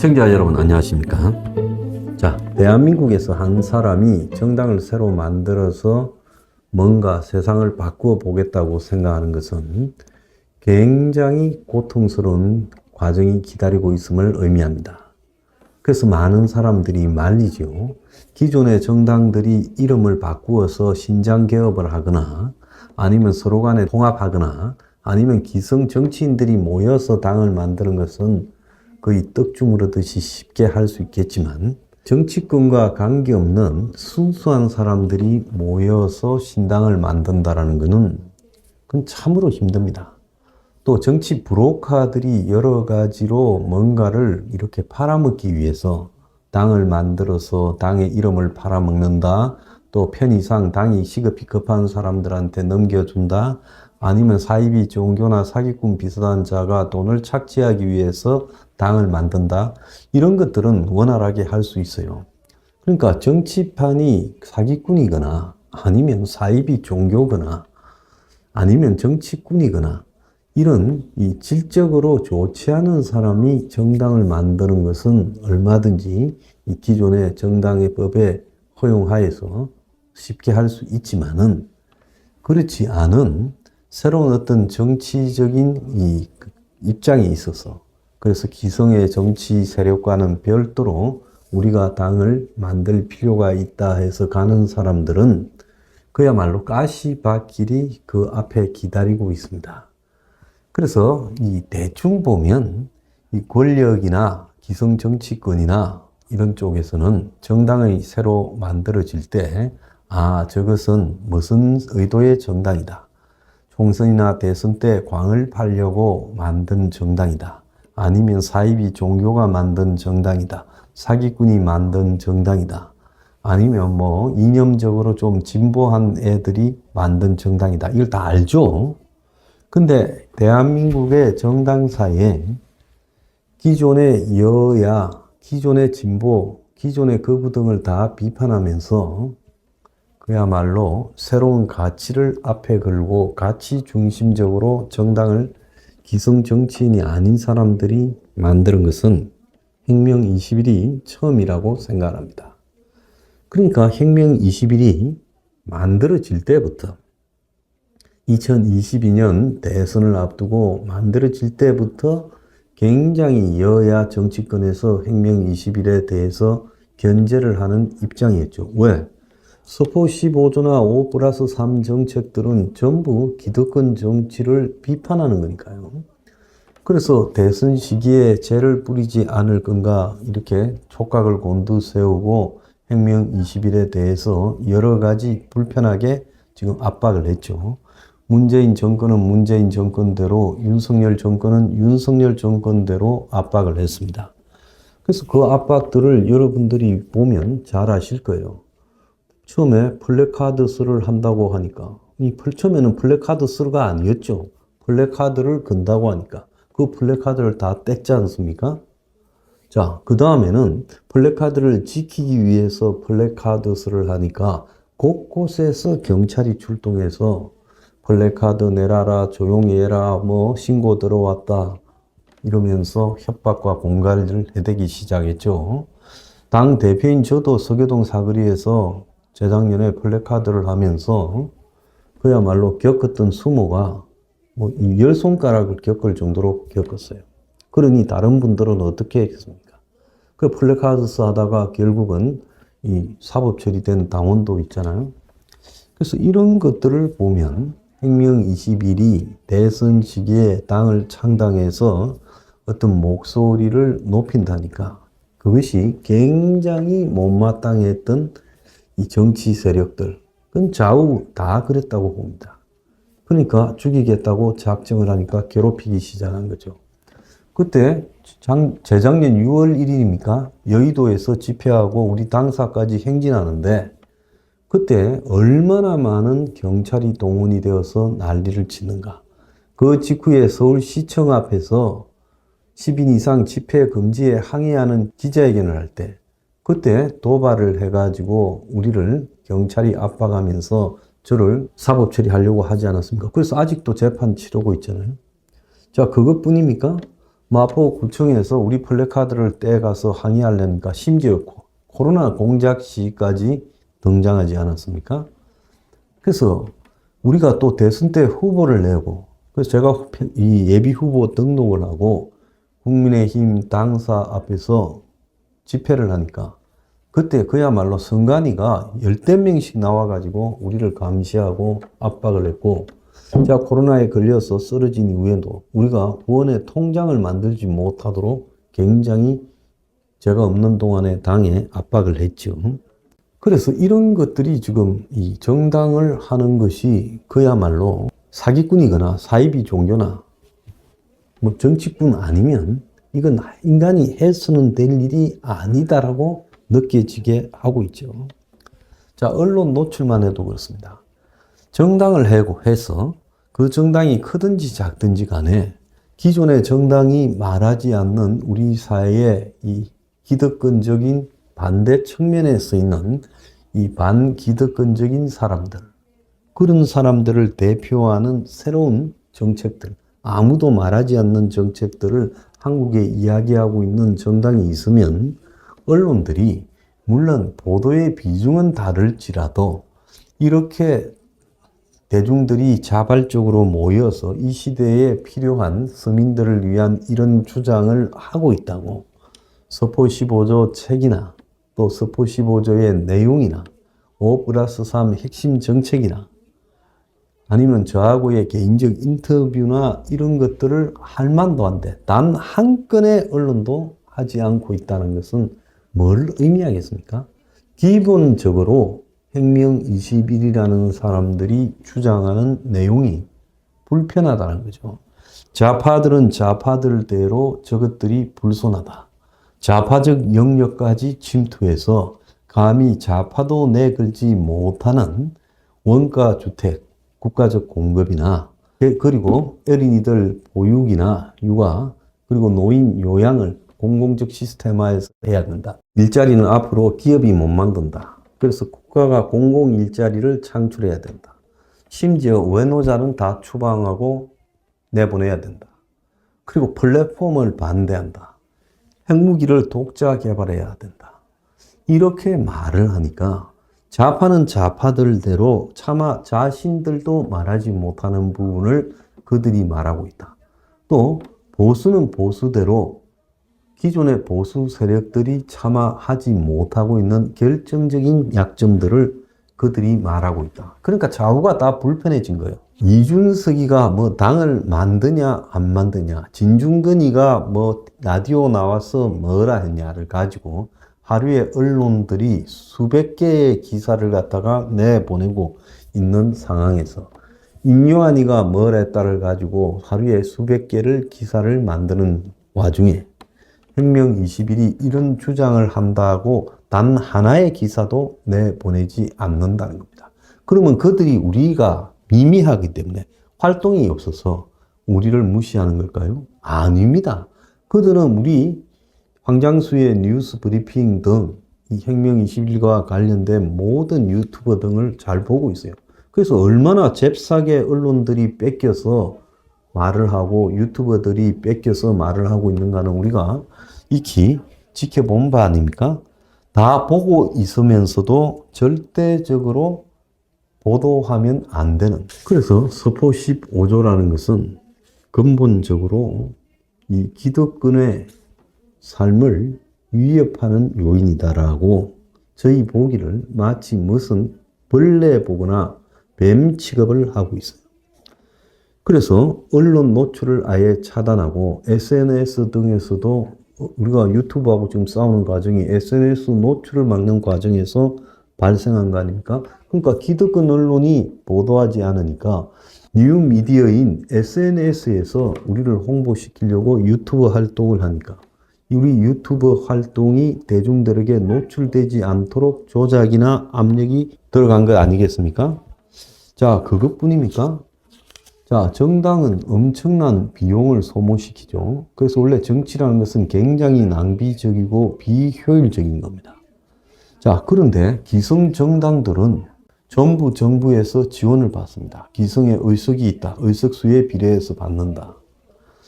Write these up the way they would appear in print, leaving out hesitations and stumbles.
시청자 여러분 안녕하십니까? 자, 대한민국에서 한 사람이 정당을 새로 만들어서 뭔가 세상을 바꾸어 보겠다고 생각하는 것은 굉장히 고통스러운 과정이 기다리고 있음을 의미합니다. 그래서 많은 사람들이 말리죠. 기존의 정당들이 이름을 바꾸어서 신장 개업을 하거나 아니면 서로 간에 통합하거나 아니면 기성 정치인들이 모여서 당을 만드는 것은 거의 떡주무르듯이 쉽게 할 수 있겠지만 정치권과 관계없는 순수한 사람들이 모여서 신당을 만든다는 것은 그건 참으로 힘듭니다. 또 정치 브로커들이 여러 가지로 뭔가를 이렇게 팔아먹기 위해서 당을 만들어서 당의 이름을 팔아먹는다. 또 편의상 당이 시급히 급한 사람들한테 넘겨준다. 아니면 사이비 종교나 사기꾼 비슷한 자가 돈을 착취하기 위해서 당을 만든다. 이런 것들은 원활하게 할 수 있어요. 그러니까 정치판이 사기꾼이거나 아니면 사이비 종교거나 아니면 정치꾼이거나 이런 이 질적으로 좋지 않은 사람이 정당을 만드는 것은 얼마든지 이 기존의 정당의 법에 허용하에서 쉽게 할 수 있지만은 그렇지 않은 새로운 어떤 정치적인 이 입장에 있어서 그래서 기성의 정치 세력과는 별도로 우리가 당을 만들 필요가 있다 해서 가는 사람들은 그야말로 가시밭길이 그 앞에 기다리고 있습니다. 그래서 이 대충 보면 이 권력이나 기성 정치권이나 이런 쪽에서는 정당이 새로 만들어질 때 저것은 무슨 의도의 정당이다. 총선이나 대선 때 광을 팔려고 만든 정당이다. 아니면 사이비 종교가 만든 정당이다. 사기꾼이 만든 정당이다. 아니면 이념적으로 좀 진보한 애들이 만든 정당이다. 이걸 다 알죠? 근데 대한민국의 정당사에 기존의 여야, 기존의 진보, 기존의 거부 등을 다 비판하면서 그야말로 새로운 가치를 앞에 걸고 가치 중심적으로 정당을 기성 정치인이 아닌 사람들이 만드는 것은 혁명 20일이 처음이라고 생각합니다. 그러니까 혁명 20일이 만들어질 때부터 2022년 대선을 앞두고 만들어질 때부터 굉장히 여야 정치권에서 혁명 20일에 대해서 견제를 하는 입장이었죠. 왜? 서포 15조나 5+3 정책들은 전부 기득권 정치를 비판하는 거니까요. 그래서 대선 시기에 죄를 뿌리지 않을 건가 이렇게 촉각을 곤두세우고 혁명 20일에 대해서 여러 가지 불편하게 지금 압박을 했죠. 문재인 정권은 문재인 정권대로, 윤석열 정권은 윤석열 정권대로 압박을 했습니다. 그래서 그 압박들을 여러분들이 보면 잘 아실 거예요. 처음에 플래카드 쓰를 한다고 하니까 처음에는 플래카드 쓰가 아니었죠. 플래카드를 건다고 하니까 그 플래카드를 다 뗐지 않습니까? 자, 그 다음에는 플래카드를 지키기 위해서 플래카드 쓰를 하니까 곳곳에서 경찰이 출동해서 플래카드 내라라, 조용히 해라, 신고 들어왔다 이러면서 협박과 공갈을 해대기 시작했죠. 당 대표인 저도 서교동 사거리에서 재작년에 플래카드를 하면서 그야말로 겪었던 수모가 10손가락을 겪을 정도로 겪었어요. 그러니 다른 분들은 어떻게 했습니까? 그 플래카드 하다가 결국은 이 사법 처리된 당원도 있잖아요. 그래서 이런 것들을 보면 혁명 20일이 대선 시기에 당을 창당해서 어떤 목소리를 높인다니까 그것이 굉장히 못마땅했던 이 정치 세력들, 그건 좌우 다 그랬다고 봅니다. 그러니까 죽이겠다고 작정을 하니까 괴롭히기 시작한 거죠. 그때 재작년 6월 1일입니까? 여의도에서 집회하고 우리 당사까지 행진하는데 그때 얼마나 많은 경찰이 동원이 되어서 난리를 치는가. 그 직후에 서울시청 앞에서 10인 이상 집회 금지에 항의하는 기자회견을 할 때 그때 도발을 해가지고 우리를 경찰이 압박하면서 저를 사법 처리하려고 하지 않았습니까? 그래서 아직도 재판 치르고 있잖아요. 자, 그것뿐입니까? 마포구청에서 우리 플래카드를 떼가서 항의하려니까 심지어 코로나 공작 시까지 등장하지 않았습니까? 그래서 우리가 또 대선 때 후보를 내고, 그래서 제가 이 예비 후보 등록을 하고 국민의힘 당사 앞에서 집회를 하니까 그때 그야말로 선관위가 열댓 명씩 나와가지고 우리를 감시하고 압박을 했고, 자, 코로나에 걸려서 쓰러진 이후에도 우리가 후원의 통장을 만들지 못하도록 굉장히 제가 없는 동안에 당에 압박을 했죠. 그래서 이런 것들이 지금 이 정당을 하는 것이 그야말로 사기꾼이거나 사이비 종교나 뭐 정치꾼 아니면 이건 인간이 해서는 될 일이 아니다라고 느껴지게 하고 있죠. 자, 언론 노출만 해도 그렇습니다. 정당을 해서 그 정당이 크든지 작든지 간에 기존의 정당이 말하지 않는 우리 사회의 이 기득권적인 반대 측면에 서 있는 이 반기득권적인 사람들, 그런 사람들을 대표하는 새로운 정책들, 아무도 말하지 않는 정책들을 한국에 이야기하고 있는 정당이 있으면 언론들이 물론 보도의 비중은 다를지라도 이렇게 대중들이 자발적으로 모여서 이 시대에 필요한 서민들을 위한 이런 주장을 하고 있다고 서포 15조 책이나 또 서포 15조의 내용이나 5+3 핵심 정책이나 아니면 저하고의 개인적 인터뷰나 이런 것들을 할 만도 한데 단 한 건의 언론도 하지 않고 있다는 것은 뭘 의미하겠습니까? 기본적으로 혁명 21이라는 사람들이 주장하는 내용이 불편하다는 거죠. 좌파들은 좌파들대로 저것들이 불손하다. 좌파적 영역까지 침투해서 감히 좌파도 내걸지 못하는 원가주택, 국가적 공급이나 그리고 어린이들 보육이나 육아 그리고 노인 요양을 공공적 시스템화해서 해야 된다. 일자리는 앞으로 기업이 못 만든다. 그래서 국가가 공공 일자리를 창출해야 된다. 심지어 외노자는 다 추방하고 내보내야 된다. 그리고 플랫폼을 반대한다. 핵무기를 독자 개발해야 된다. 이렇게 말을 하니까 좌파는 좌파들대로 차마 자신들도 말하지 못하는 부분을 그들이 말하고 있다. 또 보수는 보수대로 기존의 보수 세력들이 차마 하지 못하고 있는 결정적인 약점들을 그들이 말하고 있다. 그러니까 좌우가 다 불편해진 거예요. 이준석이가 뭐 당을 만드냐 안 만드냐, 진중근이가 뭐 라디오 나와서 뭐라 했냐를 가지고 하루에 언론들이 수백 개의 기사를 갖다가 내보내고 있는 상황에서 임요한이가 뭘 했다를 가지고 하루에 수백 개를 기사를 만드는 와중에 혁명 21이 이런 주장을 한다고 단 하나의 기사도 내보내지 않는다는 겁니다. 그러면 그들이 우리가 미미하기 때문에 활동이 없어서 우리를 무시하는 걸까요? 아닙니다. 그들은 우리 황장수의 뉴스 브리핑 등 이 혁명 21과 관련된 모든 유튜버 등을 잘 보고 있어요. 그래서 얼마나 잽싸게 언론들이 뺏겨서 말을 하고 유튜버들이 뺏겨서 말을 하고 있는가는 우리가 익히 지켜본 바 아닙니까? 다 보고 있으면서도 절대적으로 보도하면 안 되는. 그래서 서포 15조라는 것은 근본적으로 이 기득권의 삶을 위협하는 요인이다라고 저희 보기를 마치 무슨 벌레 보거나 뱀 취급을 하고 있어요. 그래서 언론 노출을 아예 차단하고 SNS 등에서도 우리가 유튜브하고 지금 싸우는 과정이 SNS 노출을 막는 과정에서 발생한 거 아닙니까? 그러니까 기득권 언론이 보도하지 않으니까 뉴미디어인 SNS에서 우리를 홍보시키려고 유튜브 활동을 하니까 우리 유튜브 활동이 대중들에게 노출되지 않도록 조작이나 압력이 들어간 것 아니겠습니까? 자, 그것뿐입니까? 자, 정당은 엄청난 비용을 소모시키죠. 그래서 원래 정치라는 것은 굉장히 낭비적이고 비효율적인 겁니다. 자, 그런데 기성 정당들은 전부 정부에서 지원을 받습니다. 기성에 의석이 있다. 의석수에 비례해서 받는다.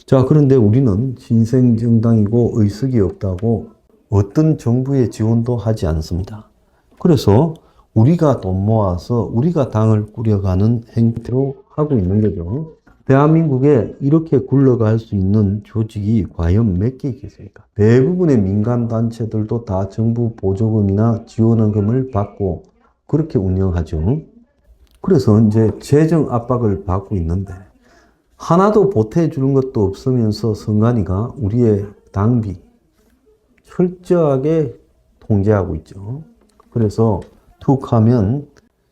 자, 그런데 우리는 신생정당이고 의석이 없다고 어떤 정부의 지원도 하지 않습니다. 그래서 우리가 돈 모아서 우리가 당을 꾸려가는 행태로 하고 있는 거죠. 대한민국에 이렇게 굴러갈 수 있는 조직이 과연 몇 개 있겠습니까? 대부분의 민간단체들도 다 정부 보조금이나 지원금을 받고 그렇게 운영하죠. 그래서 이제 재정 압박을 받고 있는데 하나도 보태주는 것도 없으면서 선관위가 우리의 당비 철저하게 통제하고 있죠. 그래서 툭 하면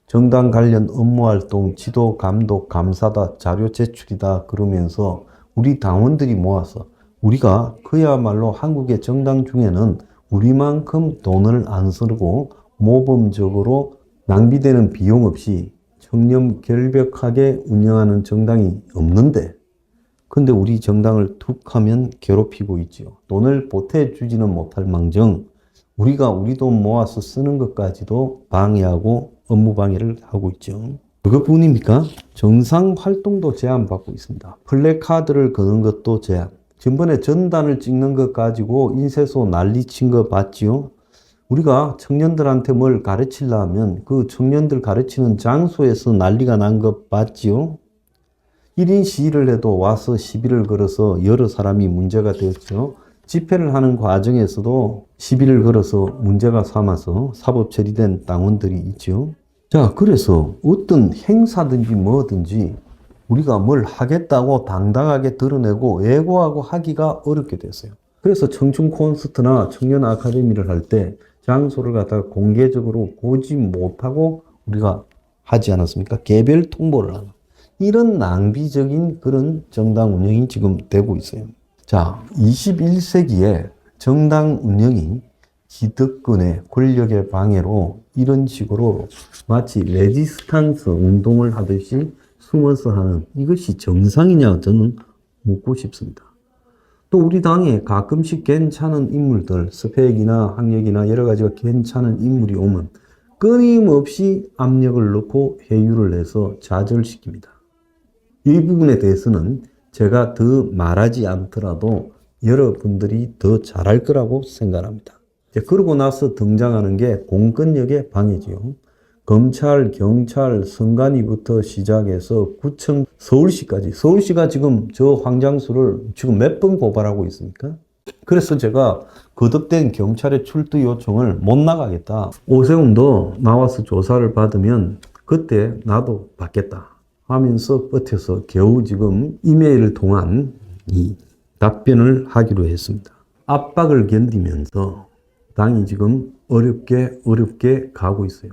정당 관련 업무 활동, 지도, 감독, 감사다, 자료 제출이다 그러면서 우리 당원들이 모아서 우리가 그야말로 한국의 정당 중에는 우리만큼 돈을 안 쓰고 모범적으로 낭비되는 비용 없이 청렴결벽하게 운영하는 정당이 없는데 근데 우리 정당을 툭 하면 괴롭히고 있지요. 돈을 보태주지는 못할 망정 우리가 우리 돈 모아서 쓰는 것까지도 방해하고 업무 방해를 하고 있죠. 그것뿐입니까? 정상 활동도 제한받고 있습니다. 플래카드를 거는 것도 제한. 전번에 전단을 찍는 것 가지고 인쇄소 난리친 거 봤지요? 우리가 청년들한테 뭘 가르치려면 그 청년들 가르치는 장소에서 난리가 난 거 봤지요? 1인 시위를 해도 와서 시비를 걸어서 여러 사람이 문제가 되었죠. 집회를 하는 과정에서도 시비를 걸어서 문제가 삼아서 사법 처리된 당원들이 있죠. 자, 그래서 어떤 행사든지 뭐든지 우리가 뭘 하겠다고 당당하게 드러내고 예고하고 하기가 어렵게 됐어요. 그래서 청춘 콘서트나 청년 아카데미를 할 때 장소를 갖다가 공개적으로 보지 못하고 우리가 하지 않았습니까? 개별 통보를 하는. 이런 낭비적인 그런 정당 운영이 지금 되고 있어요. 자, 21세기에 정당 운영이 기득권의 권력의 방해로 이런 식으로 마치 레지스탕스 운동을 하듯이 숨어서 하는 이것이 정상이냐 저는 묻고 싶습니다. 또 우리 당에 가끔씩 괜찮은 인물들, 스펙이나 학력이나 여러 가지가 괜찮은 인물이 오면 끊임없이 압력을 넣고 회유를 해서 좌절시킵니다. 이 부분에 대해서는 제가 더 말하지 않더라도 여러분들이 더 잘할 거라고 생각합니다. 그러고 나서 등장하는 게 공권력의 방해지요. 검찰, 경찰, 선관위부터 시작해서 구청, 서울시까지. 서울시가 지금 저 황장수를 지금 몇 번 고발하고 있습니까? 그래서 제가 거듭된 경찰의 출두 요청을 못 나가겠다. 오세훈도 나와서 조사를 받으면 그때 나도 받겠다 하면서 버텨서 겨우 지금 이메일을 통한 이 답변을 하기로 했습니다. 압박을 견디면서 당이 지금 어렵게 가고 있어요.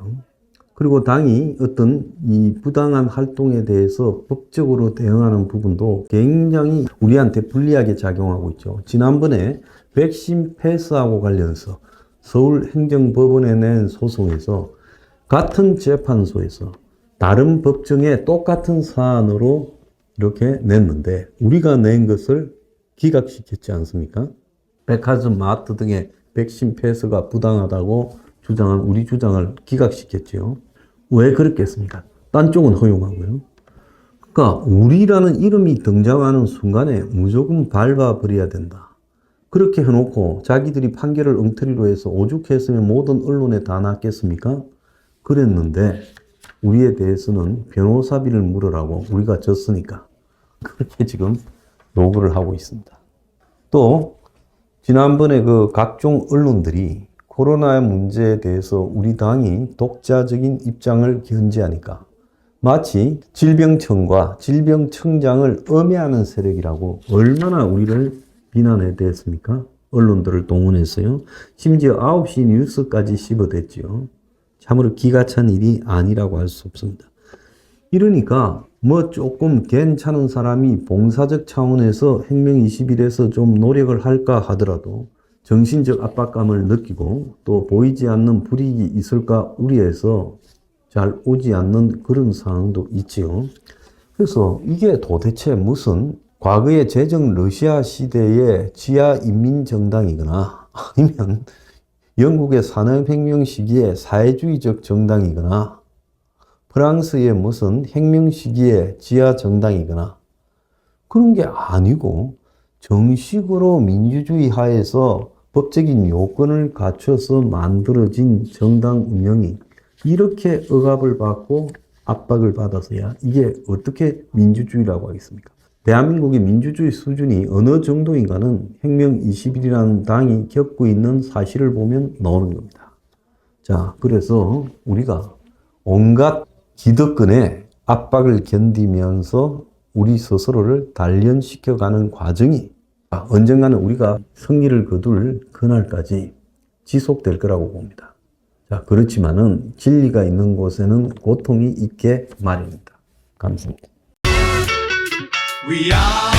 그리고 당이 어떤 이 부당한 활동에 대해서 법적으로 대응하는 부분도 굉장히 우리한테 불리하게 작용하고 있죠. 지난번에 백신 패스하고 관련해서 서울행정법원에 낸 소송에서 같은 재판소에서 다른 법정에 똑같은 사안으로 이렇게 냈는데 우리가 낸 것을 기각시켰지 않습니까? 백화점, 마트 등의 백신 패스가 부당하다고 주장한 우리 주장을 기각시켰죠. 왜 그렇겠습니까? 딴 쪽은 허용하고요. 그러니까 우리라는 이름이 등장하는 순간에 무조건 밟아버려야 된다. 그렇게 해놓고 자기들이 판결을 엉터리로 해서 오죽했으면 모든 언론에 다 났겠습니까? 그랬는데 우리에 대해서는 변호사비를 물으라고 우리가 졌으니까 그렇게 지금 요구를 하고 있습니다. 또 지난번에 그 각종 언론들이 코로나 문제에 대해서 우리 당이 독자적인 입장을 견지하니까 마치 질병청과 질병청장을 엄해하는 세력이라고 얼마나 우리를 비난해 대했습니까? 언론들을 동원했어요. 심지어 9시 뉴스까지 씹어댔지요. 참으로 기가 찬 일이 아니라고 할 수 없습니다. 이러니까 뭐 조금 괜찮은 사람이 봉사적 차원에서 행명 20일에서 좀 노력을 할까 하더라도 정신적 압박감을 느끼고 또 보이지 않는 불이익이 있을까 우려해서 잘 오지 않는 그런 상황도 있지요. 그래서 이게 도대체 무슨 과거의 제정 러시아 시대의 지하 인민정당이거나 아니면 영국의 산업혁명 시기의 사회주의적 정당이거나 프랑스의 무슨 혁명 시기의 지하 정당이거나 그런 게 아니고 정식으로 민주주의 하에서 법적인 요건을 갖춰서 만들어진 정당 운영이 이렇게 억압을 받고 압박을 받아서야 이게 어떻게 민주주의라고 하겠습니까? 대한민국의 민주주의 수준이 어느 정도인가는 혁명 21이라는 당이 겪고 있는 사실을 보면 나오는 겁니다. 자, 그래서 우리가 온갖 기득권의 압박을 견디면서 우리 스스로를 단련시켜가는 과정이 언젠가는 우리가 승리를 거둘 그날까지 지속될 거라고 봅니다. 자, 그렇지만은 진리가 있는 곳에는 고통이 있게 마련입니다. 감사합니다. We are